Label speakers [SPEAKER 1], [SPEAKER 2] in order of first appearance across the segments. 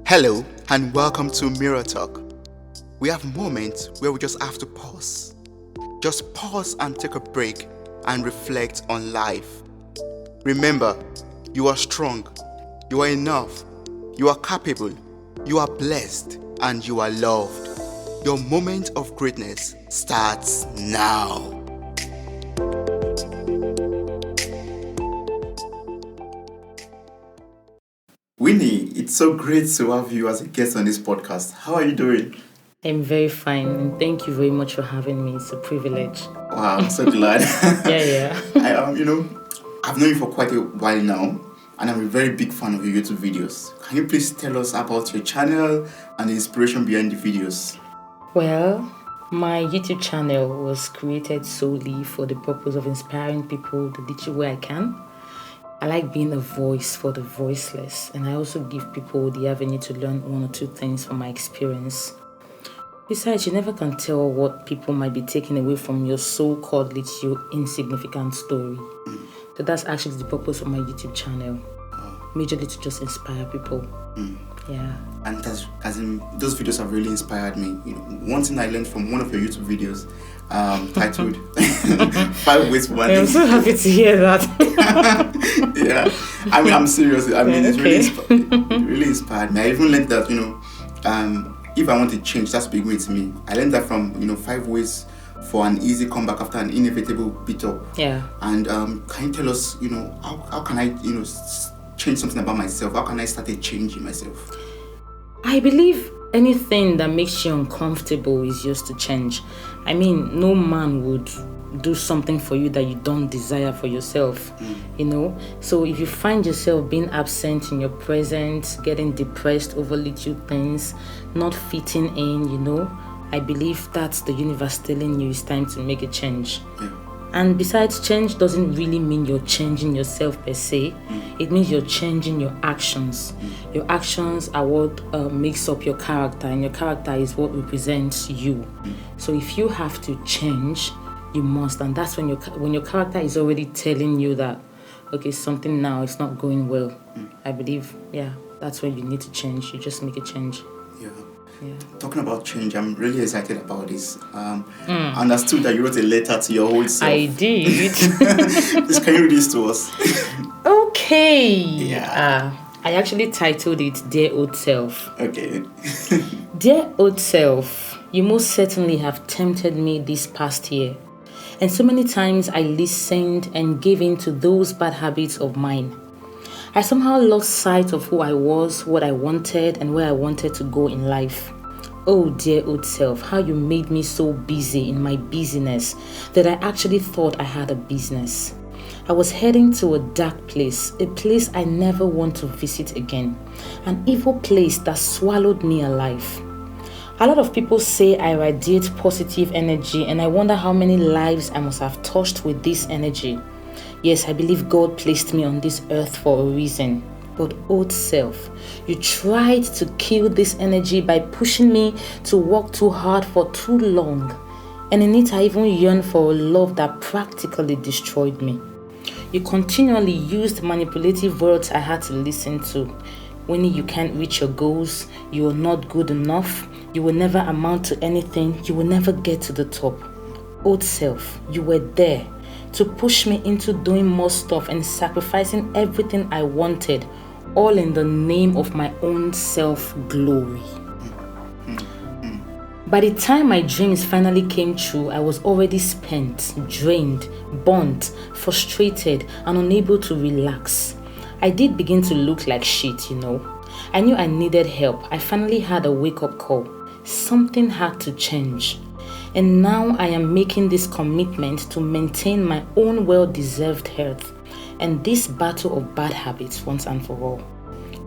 [SPEAKER 1] Hello and welcome to Mirror Talk. We have moments where we just have to pause. Just pause and take a break and reflect on life. Remember, you are strong, you are enough, you are capable, you are blessed, and you are loved. Your moment of greatness starts now. Winnie, it's so great to have you as a guest on this podcast. How are you doing?
[SPEAKER 2] I'm very fine, and thank you very much for having me. It's a privilege.
[SPEAKER 1] Wow, I'm so glad.
[SPEAKER 2] Yeah.
[SPEAKER 1] I've known you for quite a while now, and I'm a very big fan of your YouTube videos. Can you please tell us about your channel and the inspiration behind the videos?
[SPEAKER 2] Well, my YouTube channel was created solely for the purpose of inspiring people the little way I can. I like being a voice for the voiceless, and I also give people the avenue to learn one or two things from my experience. Besides, you never can tell what people might be taking away from your so-called little insignificant story. So that's actually the purpose of my YouTube channel. Majorly to just inspire people. Yeah.
[SPEAKER 1] And those videos have really inspired me. One thing I learned from one of your YouTube videos, titled 5 Ways for One.
[SPEAKER 2] I'm so happy to hear that.
[SPEAKER 1] Yeah. I'm serious. It really inspired me. I even learned that, if I want to change, that's a big way to me. I learned that from 5 ways for an easy comeback after an inevitable beat up.
[SPEAKER 2] Yeah.
[SPEAKER 1] And can you tell us, how can I, change something about myself? How can I start changing myself?
[SPEAKER 2] I believe anything that makes you uncomfortable is yours to change. I mean, no man would do something for you that you don't desire for yourself, So if you find yourself being absent in your present, getting depressed over little things, not fitting in, I believe that's the universe telling you it's time to make a change.
[SPEAKER 1] Yeah.
[SPEAKER 2] And besides, change doesn't really mean you're changing yourself per se. It means you're changing your actions. Your actions are what makes up your character, and your character is what represents you. So if you have to change, you must, and that's when your character is already telling you that, okay, something now is not going well. I believe, that's when you need to change. You just make a change.
[SPEAKER 1] Yeah. Talking about change, I'm really excited about this. I understood that you wrote a letter to your old self.
[SPEAKER 2] I did.
[SPEAKER 1] Please, can you read this to us?
[SPEAKER 2] Okay.
[SPEAKER 1] Yeah.
[SPEAKER 2] I actually titled it Dear Old Self.
[SPEAKER 1] Okay.
[SPEAKER 2] Dear Old Self, you most certainly have tempted me this past year. And so many times I listened and gave in to those bad habits of mine. I somehow lost sight of who I was, what I wanted, and where I wanted to go in life. Oh dear old self, how you made me so busy in my busyness that I actually thought I had a business. I was heading to a dark place, a place I never want to visit again, an evil place that swallowed me alive. A lot of people say I radiate positive energy, and I wonder how many lives I must have touched with this energy. Yes, I believe God placed me on this earth for a reason. But old self, you tried to kill this energy by pushing me to work too hard for too long. And in it, I even yearned for a love that practically destroyed me. You continually used manipulative words I had to listen to. Winnie, you can't reach your goals. You are not good enough. You will never amount to anything. You will never get to the top. Old self, you were there to push me into doing more stuff and sacrificing everything I wanted, all in the name of my own self-glory. By the time my dreams finally came true, I was already spent, drained, burnt, frustrated, and unable to relax. I did begin to look like shit, I knew I needed help. I finally had a wake-up call. Something had to change. And now I am making this commitment to maintain my own well-deserved health and this battle of bad habits once and for all.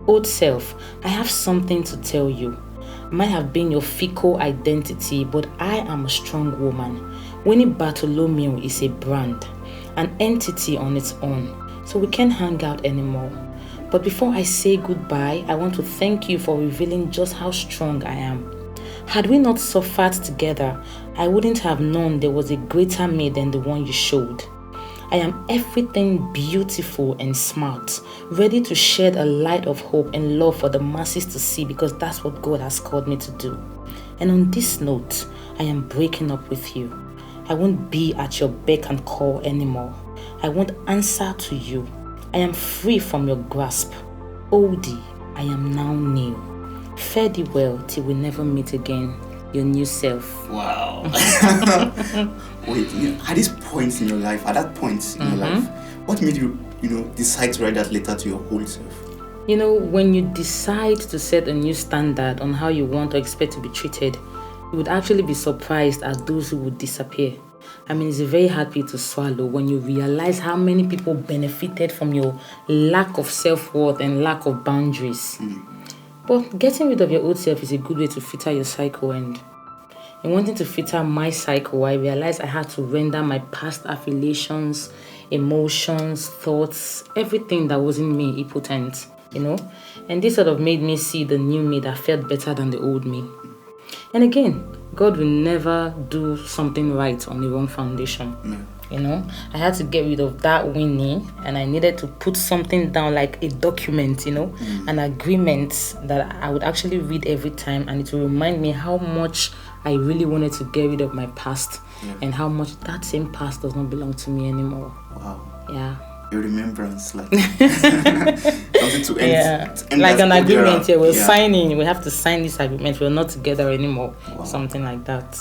[SPEAKER 2] Old self, I have something to tell you. Might have been your fickle identity, but I am a strong woman. Winnie Bartholomew is a brand, an entity on its own, so we can't hang out anymore. But before I say goodbye, I want to thank you for revealing just how strong I am. Had we not suffered together, I wouldn't have known there was a greater me than the one you showed. I am everything beautiful and smart, ready to shed a light of hope and love for the masses to see, because that's what God has called me to do. And on this note, I am breaking up with you. I won't be at your beck and call anymore. I won't answer to you. I am free from your grasp. Oldie, I am now new. Fare thee well till we never meet again. Your new self.
[SPEAKER 1] Wow. Wait, at this point in your life, what made you, decide to write that letter to your whole self?
[SPEAKER 2] When you decide to set a new standard on how you want or expect to be treated, you would actually be surprised at those who would disappear. I mean, it's a very hard pill to swallow when you realize how many people benefited from your lack of self-worth and lack of boundaries. But getting rid of your old self is a good way to filter your cycle, and in wanting to filter my cycle, I realized I had to render my past affiliations, emotions, thoughts, everything that was in me impotent, And this sort of made me see the new me that felt better than the old me. And again, God will never do something right on the wrong foundation. I had to get rid of that Winnie, and I needed to put something down, like a document, an agreement that I would actually read every time, and it will remind me how much I really wanted to get rid of my past, and how much that same past does not belong to me anymore.
[SPEAKER 1] Wow.
[SPEAKER 2] Yeah.
[SPEAKER 1] A remembrance, like something to end. To end
[SPEAKER 2] like an agreement.
[SPEAKER 1] era.
[SPEAKER 2] We're signing. We have to sign this agreement. We're not together anymore. Wow. Something like that.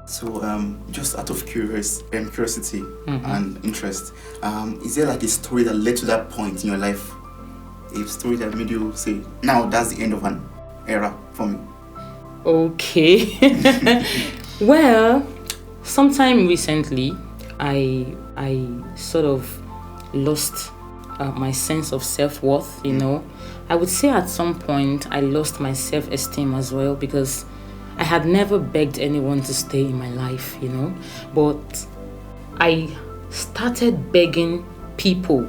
[SPEAKER 1] So, just out of curiosity and interest, is there like a story that led to that point in your life? A story that made you say, "Now that's the end of an era for me."
[SPEAKER 2] Okay. Well, sometime recently, I sort of lost my sense of self-worth. I would say at some point I lost my self-esteem as well, because I had never begged anyone to stay in my life, but I started begging people,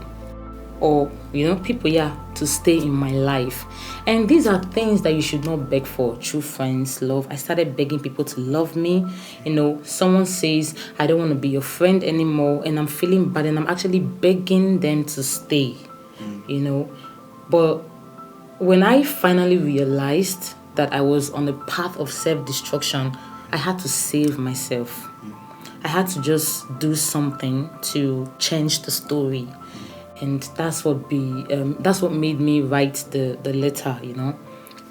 [SPEAKER 2] to stay in my life. And these are things that you should not beg for: true friends, love. I started begging people to love me. Someone says, I don't want to be your friend anymore, and I'm feeling bad, and I'm actually begging them to stay, But when I finally realized that I was on a path of self-destruction, I had to save myself. I had to just do something to change the story. And that's what made me write the letter,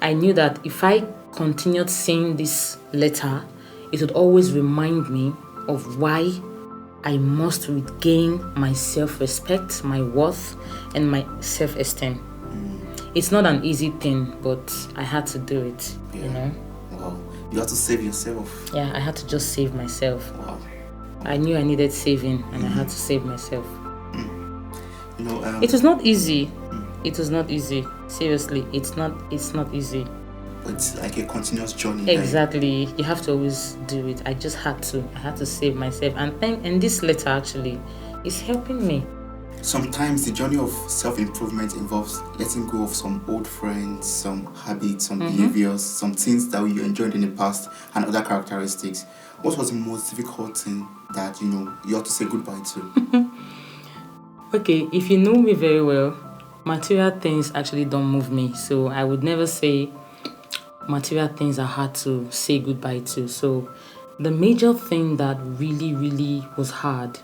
[SPEAKER 2] I knew that if I continued saying this letter, it would always remind me of why I must regain my self-respect, my worth, and my self-esteem. It's not an easy thing, but I had to do it,
[SPEAKER 1] Wow. You had to save yourself.
[SPEAKER 2] Yeah, I had to just save myself.
[SPEAKER 1] Wow.
[SPEAKER 2] I knew I needed saving, and I had to save myself. It was not easy. It was not easy. Seriously, it's not easy.
[SPEAKER 1] It's like a continuous journey.
[SPEAKER 2] Exactly. You have to always do it. I had to save myself. And this letter actually is helping me.
[SPEAKER 1] Sometimes the journey of self-improvement involves letting go of some old friends, some habits, some behaviors, some things that you enjoyed in the past, and other characteristics. What was the most difficult thing that you had to say goodbye to?
[SPEAKER 2] Okay, if you know me very well, material things actually don't move me. So I would never say material things are hard to say goodbye to. So the major thing that really, really was hard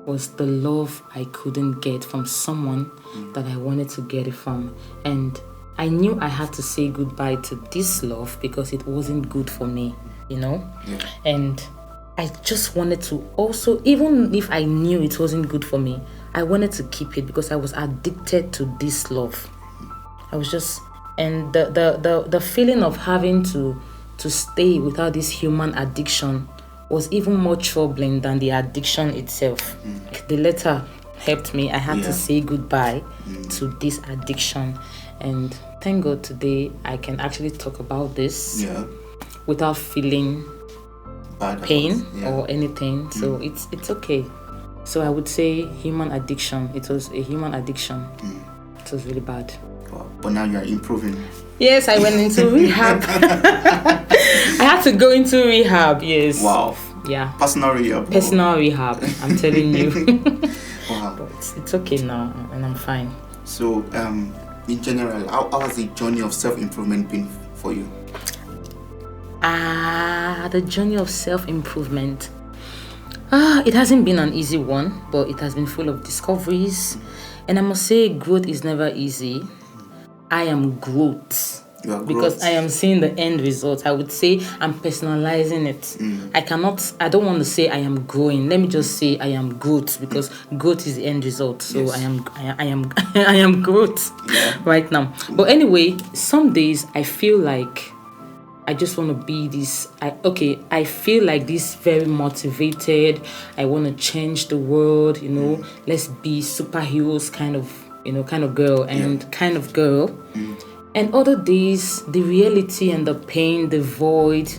[SPEAKER 2] was the love I couldn't get from someone that I wanted to get it from. And I knew I had to say goodbye to this love because it wasn't good for me, Yeah. And I just wanted to also, even if I knew it wasn't good for me, I wanted to keep it because I was addicted to this love. I was just, and the feeling of having to stay without this human addiction was even more troubling than the addiction itself. The letter helped me. I had to say goodbye to this addiction. And thank God today I can actually talk about this without feeling
[SPEAKER 1] Bad
[SPEAKER 2] pain or anything. So it's okay. So I would say human addiction. It was a human addiction. It was really bad.
[SPEAKER 1] Wow. But now you are improving.
[SPEAKER 2] Yes, I went into rehab. I had to go into rehab, yes.
[SPEAKER 1] Wow.
[SPEAKER 2] Yeah.
[SPEAKER 1] Personal rehab.
[SPEAKER 2] Personal rehab, I'm telling you.
[SPEAKER 1] Wow.
[SPEAKER 2] Well, it's okay now, and I'm fine.
[SPEAKER 1] So, in general, how has the journey of self-improvement been for you?
[SPEAKER 2] The journey of self-improvement. It hasn't been an easy one, but it has been full of discoveries. And I must say, growth is never easy. I am growth.
[SPEAKER 1] You are
[SPEAKER 2] Because
[SPEAKER 1] growth.
[SPEAKER 2] I am seeing the end result. I would say I'm personalizing it. I don't want to say I am growing. Let me just say I am growth, because growth is the end result. So
[SPEAKER 1] Yes.
[SPEAKER 2] I am I am growth right now. But anyway, some days I feel like I just want to be this. I feel like this very motivated. I want to change the world. Let's be superheroes kind of girl and kind of girl. And other days, the reality and the pain, the void,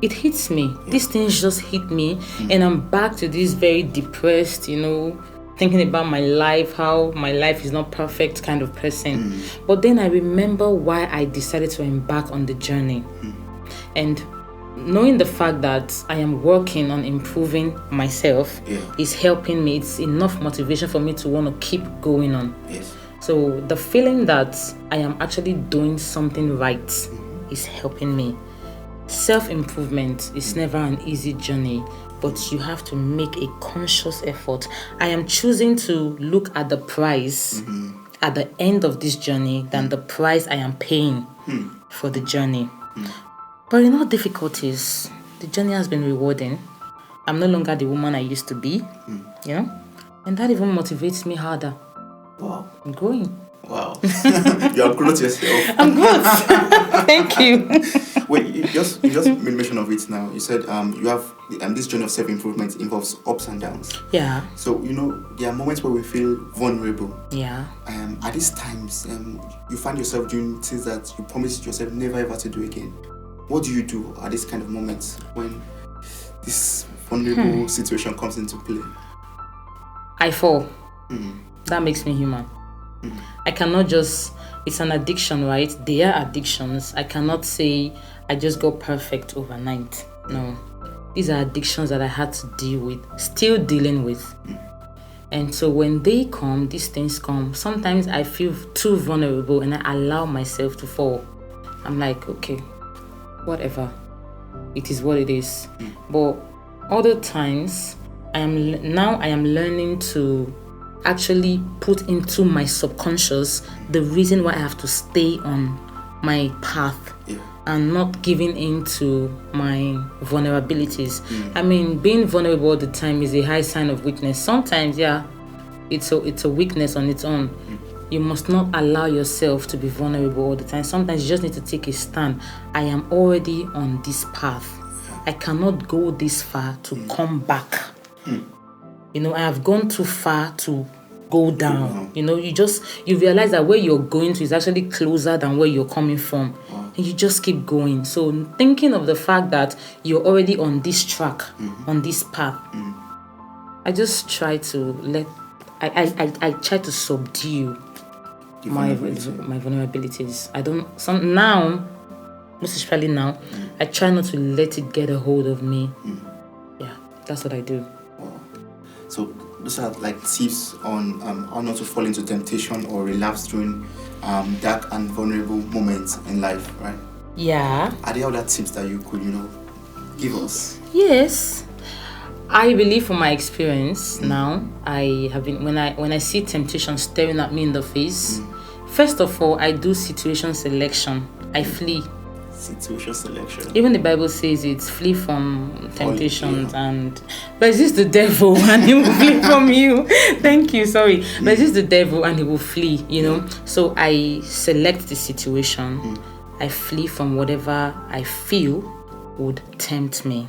[SPEAKER 2] it hits me. These things just hit me, and I'm back to this very depressed, thinking about my life, how my life is not perfect kind of person. But then I remember why I decided to embark on the journey. And knowing the fact that I am working on improving myself is helping me. It's enough motivation for me to want to keep going on.
[SPEAKER 1] Yes.
[SPEAKER 2] So the feeling that I am actually doing something right is helping me. Self-improvement is never an easy journey, but you have to make a conscious effort. I am choosing to look at the price at the end of this journey than the price I am paying for the journey. But in all difficulties, the journey has been rewarding. I'm no longer the woman I used to be, and that even motivates me harder.
[SPEAKER 1] Wow.
[SPEAKER 2] I'm growing.
[SPEAKER 1] Wow. You have growth yourself.
[SPEAKER 2] I'm good. Thank you.
[SPEAKER 1] Wait, you just made mention of it now. You said you have this journey of self-improvement involves ups and downs.
[SPEAKER 2] Yeah.
[SPEAKER 1] So there are moments where we feel vulnerable.
[SPEAKER 2] Yeah.
[SPEAKER 1] At these times, you find yourself doing things that you promised yourself never ever to do again. What do you do at this kind of moments when this vulnerable situation comes into play?
[SPEAKER 2] I fall. That makes me human. I cannot just, it's an addiction, right? They are addictions. I cannot say I just got perfect overnight. No. These are addictions that I had to deal with, still dealing with. And so when they come, these things come, sometimes I feel too vulnerable and I allow myself to fall. I'm like, okay, whatever. It is what it is. But other times, I am learning to actually put into my subconscious the reason why I have to stay on my path and not giving in to my vulnerabilities. I mean, being vulnerable all the time is a high sign of weakness. Sometimes, it's a weakness on its own. You must not allow yourself to be vulnerable all the time. Sometimes you just need to take a stand. I am already on this path. I cannot go this far to come back. I have gone too far to go down. You realize that where you're going to is actually closer than where you're coming from. And you just keep going. So thinking of the fact that you're already on this track, on this path, I just try to I try to subdue my vulnerabilities. Most especially now, I try not to let it get a hold of me. Yeah, that's what I do.
[SPEAKER 1] So those are like tips on how not to fall into temptation or relapse during dark and vulnerable moments in life, right?
[SPEAKER 2] Yeah.
[SPEAKER 1] Are there other tips that you could, give us?
[SPEAKER 2] Yes. I believe from my experience now, I have been when I see temptation staring at me in the face, first of all, I do situation selection. I flee.
[SPEAKER 1] Situation selection.
[SPEAKER 2] Even the Bible says it's flee from temptations resist the devil and he will flee from you. Thank you, sorry. Resist the devil and he will flee, So I select the situation. I flee from whatever I feel would tempt me.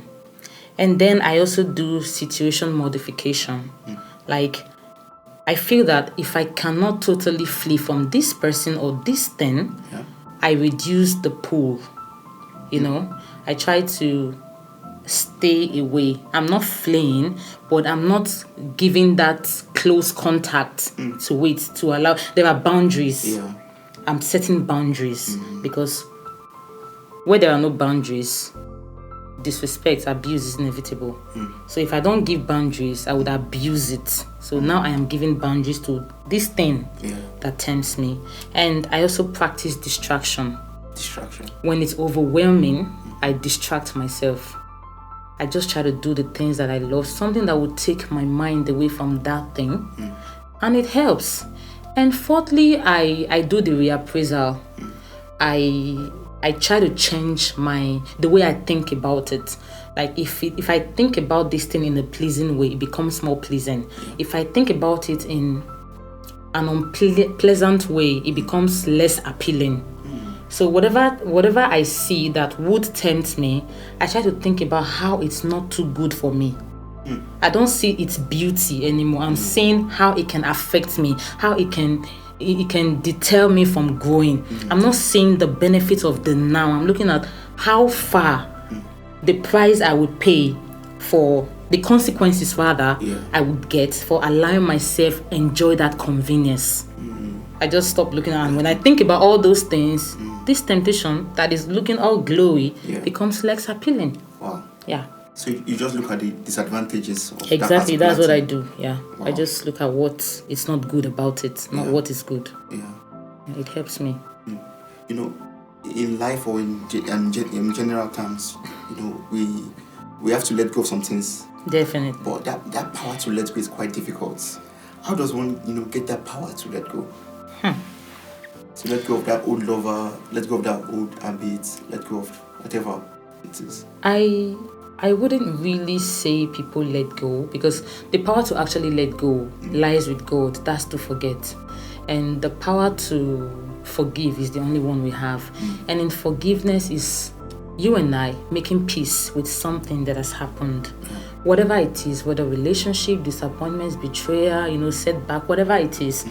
[SPEAKER 2] And then I also do situation modification. Like, I feel that if I cannot totally flee from this person or this thing, I reduce the pull. I try to stay away. I'm not fleeing, but I'm not giving that close contact to it, to allow. There are boundaries.
[SPEAKER 1] Yeah.
[SPEAKER 2] I'm setting boundaries because where there are no boundaries, disrespect, abuse is inevitable. So if I don't give boundaries, I would abuse it. So now I am giving boundaries to this thing that tempts me. And I also practice distraction. When it's overwhelming, I distract myself. I just try to do the things that I love, something that would take my mind away from that thing. And it helps. And fourthly, I do the reappraisal. I try to change the way I think about it. Like if I think about this thing in a pleasing way, it becomes more pleasant. If I think about it in an unpleasant way, it becomes less appealing. So whatever I see that would tempt me, I try to think about how it's not too good for me. I don't see its beauty anymore. I'm seeing how it can affect me, how it can deter me from growing. I'm not seeing the benefits of the now. I'm looking at how far the price I would pay for the consequences I would get for allowing myself enjoy that convenience. I just stop looking at it. And when I think about all those things, this temptation that is looking all glowy becomes less appealing.
[SPEAKER 1] Wow.
[SPEAKER 2] Yeah.
[SPEAKER 1] So you just look at the disadvantages of
[SPEAKER 2] exactly, that's what I do.
[SPEAKER 1] Wow.
[SPEAKER 2] I just look at what is not good about it, not what is good. It helps me.
[SPEAKER 1] You know, in life or in general terms, you know, we have to let go of some things.
[SPEAKER 2] Definitely.
[SPEAKER 1] But that power to let go is quite difficult. How does one, get that power to let go? To let go of that old lover, let go of that old habit, let go of whatever it is.
[SPEAKER 2] I wouldn't really say people let go, because the power to actually let go lies with God. That's to forget. And the power to forgive is the only one we have. And in forgiveness is you and I making peace with something that has happened. Whatever it is, whether relationship, disappointments, betrayal, setback, whatever it is.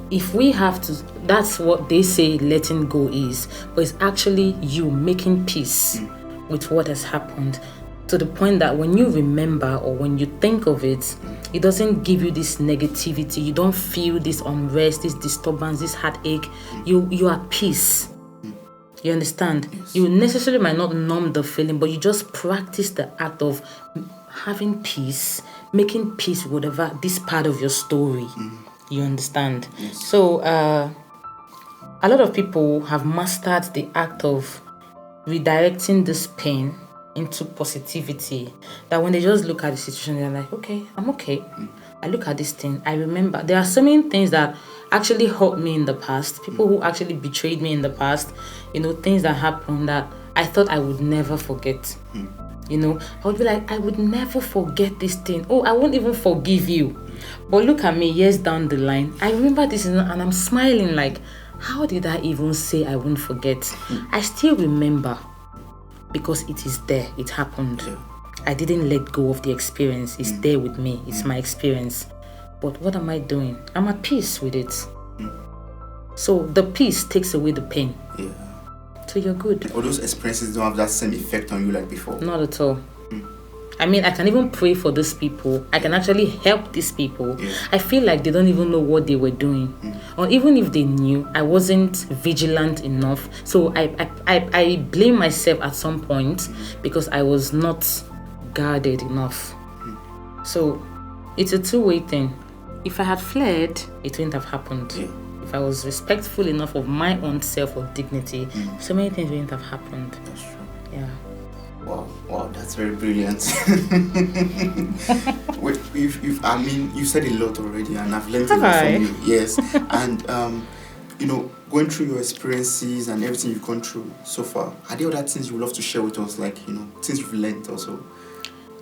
[SPEAKER 2] If we have to, that's what they say letting go is. But it's actually you making peace with what has happened, to the point that when you remember or when you think of it, it doesn't give you this negativity. You don't feel this unrest, this disturbance, this heartache. You are at peace. You understand?
[SPEAKER 1] Yes.
[SPEAKER 2] You necessarily might not numb the feeling, but you just practice the act of having peace, making peace with whatever this part of your story. You understand?
[SPEAKER 1] Yes.
[SPEAKER 2] So a lot of people have mastered the act of redirecting this pain into positivity, that when they just look at the situation, they're like, okay, I'm okay. I look at this thing, I remember there are so many things that actually hurt me in the past, people who actually betrayed me in the past, things that happened that I thought I would never forget. I would be like, I would never forget this thing. Oh, I won't even forgive you. But look at me years down the line, I remember this and I'm smiling like, how did I even say I won't forget? I still remember, because it is there, it happened. I didn't let go of the experience. It's there with me. It's my experience. But what am I doing? I'm at peace with it. So the peace takes away the pain. So you're good.
[SPEAKER 1] All those experiences don't have that same effect on you like before?
[SPEAKER 2] Not at all. I mean, I can even pray for those people. I can actually help these people. I feel like they don't even know what they were doing. Or even if they knew, I wasn't vigilant enough. So I blame myself at some point because I was not guarded enough. So it's a two-way thing. If I had fled, it wouldn't have happened. If I was respectful enough of my own self or dignity, so many things wouldn't have happened.
[SPEAKER 1] That's true.
[SPEAKER 2] Yeah.
[SPEAKER 1] Wow, that's very brilliant. Wait, you said a lot already, and I've learned a lot from you. Yes, and going through your experiences and everything you've gone through so far, are there other things you would love to share with us, like things you've learned also?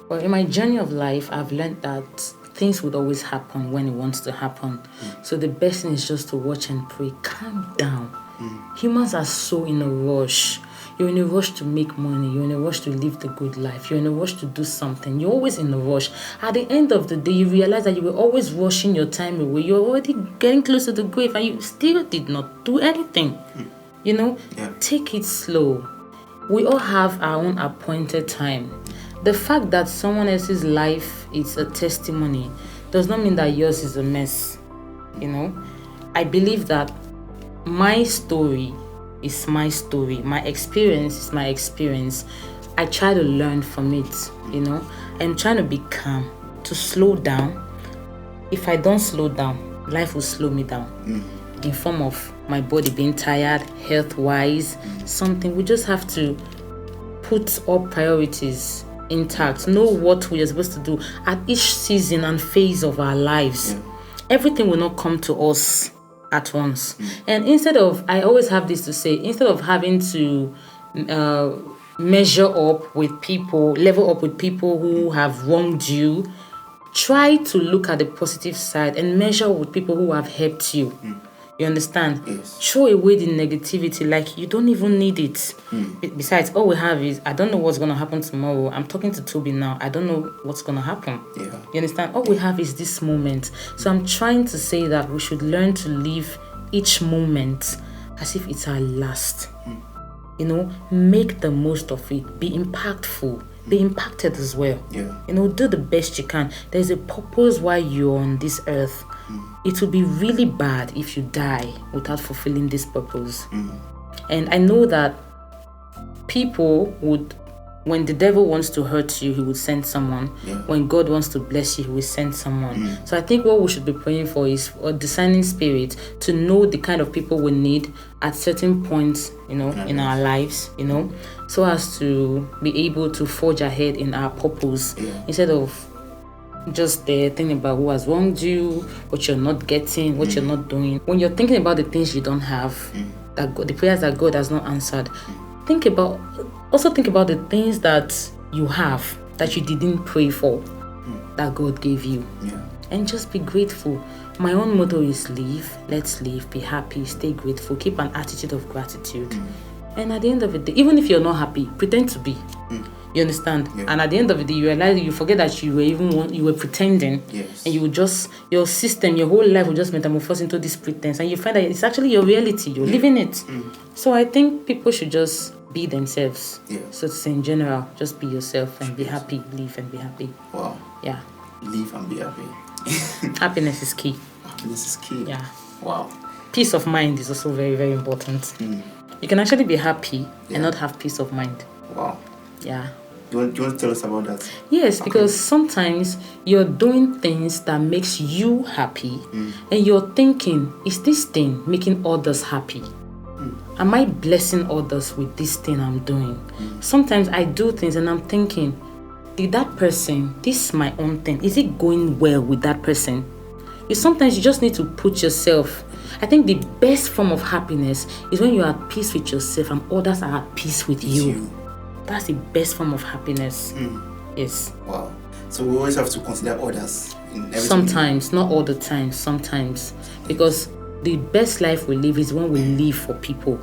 [SPEAKER 2] Well, in my journey of life, I've learned that things would always happen when it wants to happen. So the best thing is just to watch and pray. Calm down. Humans are so in a rush. You're in a rush to make money. You're in a rush to live the good life. You're in a rush to do something. You're always in a rush. At the end of the day, you realize that you were always rushing your time away. You're already getting close to the grave and you still did not do anything. Take it slow. We all have our own appointed time. The fact that someone else's life is a testimony does not mean that yours is a mess. I believe that my story is my story. My experience is my experience. I try to learn from it, I'm trying to be calm, to slow down. If I don't slow down, life will slow me down. In form of my body being tired, health-wise, something. We just have to put up priorities intact, know what we are supposed to do at each season and phase of our lives. Everything will not come to us at once. And I always have this to say, instead of having to measure up with people, level up with people who have wronged you, try to look at the positive side and measure with people who have helped you. You understand?
[SPEAKER 1] Yes.
[SPEAKER 2] Throw away the negativity, like you don't even need it. Besides, all we have is, I don't know what's going to happen tomorrow. I'm talking to Toby now. I don't know what's going to happen.
[SPEAKER 1] Yeah.
[SPEAKER 2] You understand? All we have is this moment. So I'm trying to say that we should learn to live each moment as if it's our last. Make the most of it. Be impactful. Be impacted as well.
[SPEAKER 1] Yeah.
[SPEAKER 2] Do the best you can. There's a purpose why you're on this earth. It will be really bad if you die without fulfilling this purpose. And I know that people would, when the devil wants to hurt you, he would send someone. When God wants to bless you, he will send someone. So I think what we should be praying for is a discerning spirit to know the kind of people we need at certain points, in our lives, so as to be able to forge ahead in our purpose instead of just thinking about who has wronged you, what you're not getting, what you're not doing. When you're thinking about the things you don't have, the prayers that God has not answered, think about the things that you have that you didn't pray for, that God gave you. And just be grateful. My own motto is let's live, be happy, stay grateful, keep an attitude of gratitude. And at the end of the day, even if you're not happy, pretend to be. You understand? And at the end of the day, you realize, you forget that you were pretending.
[SPEAKER 1] Yes.
[SPEAKER 2] And you would just, your system, your whole life will just metamorphose into this pretense. And you find that it's actually your reality. You're living it. So I think people should just be themselves. So to say, in general, just be yourself and be happy. Live and be happy.
[SPEAKER 1] Wow.
[SPEAKER 2] Yeah.
[SPEAKER 1] Live and be happy.
[SPEAKER 2] Happiness is key.
[SPEAKER 1] Happiness is key.
[SPEAKER 2] Yeah.
[SPEAKER 1] Wow.
[SPEAKER 2] Peace of mind is also very, very important. You can actually be happy and not have peace of mind.
[SPEAKER 1] Wow.
[SPEAKER 2] Yeah.
[SPEAKER 1] Do you want to tell us about that?
[SPEAKER 2] Yes, because sometimes you're doing things that makes you happy and you're thinking, is this thing making others happy? Am I blessing others with this thing I'm doing? Sometimes I do things and I'm thinking, did that person, this is my own thing, is it going well with that person? Sometimes you just need to put yourself. I think the best form of happiness is when you're at peace with yourself and others are at peace with you. That's the best form of happiness. Yes.
[SPEAKER 1] Wow. So we always have to consider others in everything.
[SPEAKER 2] Sometimes, not all the time, sometimes. Because the best life we live is when we live for people.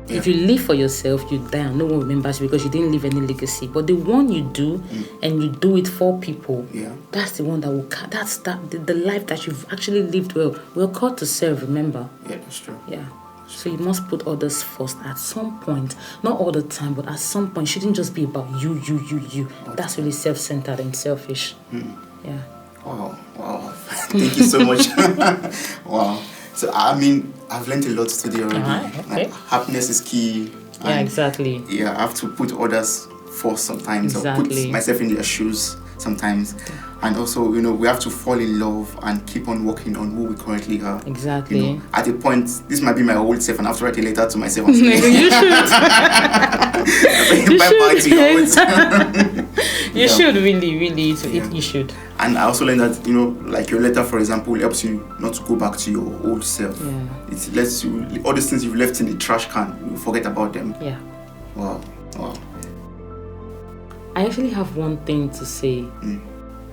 [SPEAKER 2] If you live for yourself, you die and no one remembers you because you didn't leave any legacy. But the one you do and you do it for people, that's the one that will that's the life that you've actually lived well. We're called to serve, remember?
[SPEAKER 1] Yeah, that's true.
[SPEAKER 2] Yeah. So you must put others first at some point. Not all the time, but at some point. It shouldn't just be about you. That's really self-centered and selfish. Yeah.
[SPEAKER 1] Wow. Thank you so much. Wow. So, I mean, I've learned a lot today already.
[SPEAKER 2] Okay.
[SPEAKER 1] Happiness is key.
[SPEAKER 2] Yeah, exactly.
[SPEAKER 1] Yeah, I have to put others first sometimes.
[SPEAKER 2] Exactly.
[SPEAKER 1] Or put myself in their shoes sometimes. And also, we have to fall in love and keep on working on who we currently are.
[SPEAKER 2] Exactly.
[SPEAKER 1] At a point, this might be my old self, and I have to write a letter to myself. And say,
[SPEAKER 2] You should. You should really. You should.
[SPEAKER 1] And I also learned that, like your letter, for example, helps you not to go back to your old self.
[SPEAKER 2] Yeah.
[SPEAKER 1] It lets you, all these things you've left in the trash can, you forget about them.
[SPEAKER 2] Yeah.
[SPEAKER 1] Wow.
[SPEAKER 2] I actually have one thing to say.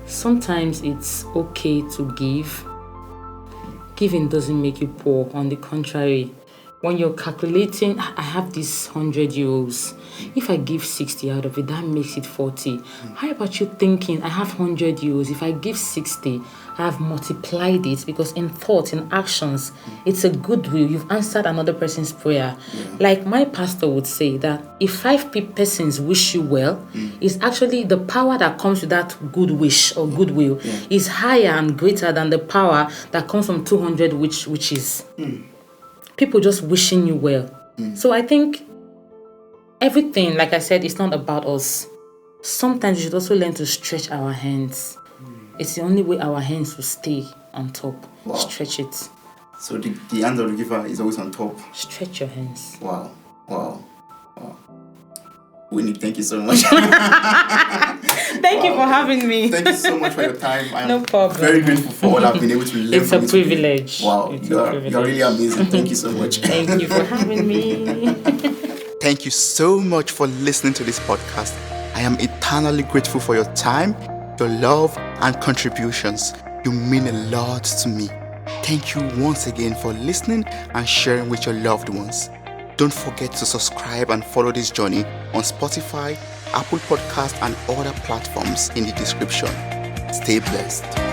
[SPEAKER 2] Sometimes it's okay to give. Giving doesn't make you poor. On the contrary, when you're calculating, I have this 100 euros. If I give 60 out of it, that makes it 40. How about you thinking, I have 100 euros. If I give 60, I have multiplied it, because in thought, in actions, it's a goodwill. You've answered another person's prayer. Like my pastor would say that if 5 persons wish you well, it's actually the power that comes with that good wish or goodwill is higher and greater than the power that comes from 200 wishes. People just wishing you well. So I think everything, like I said, it's not about us. Sometimes we should also learn to stretch our hands. It's the only way our hands will stay on top.
[SPEAKER 1] Wow.
[SPEAKER 2] Stretch it.
[SPEAKER 1] So the hand of the giver is always on top.
[SPEAKER 2] Stretch your hands.
[SPEAKER 1] Wow. Winnie, thank you so much.
[SPEAKER 2] Thank you for having me.
[SPEAKER 1] Thank you so much for your time. I am
[SPEAKER 2] No problem.
[SPEAKER 1] very grateful for all I've been able to learn
[SPEAKER 2] It's
[SPEAKER 1] from
[SPEAKER 2] a
[SPEAKER 1] you today.
[SPEAKER 2] privilege.
[SPEAKER 1] Wow, you're really amazing. Thank you so much.
[SPEAKER 2] Thank you for having me.
[SPEAKER 1] Thank you so much for listening to this podcast. I am eternally grateful for your time, your love, and contributions. You mean a lot to me. Thank you once again for listening and sharing with your loved ones. Don't forget to subscribe and follow this journey on Spotify, Apple Podcasts, and other platforms in the description. Stay blessed.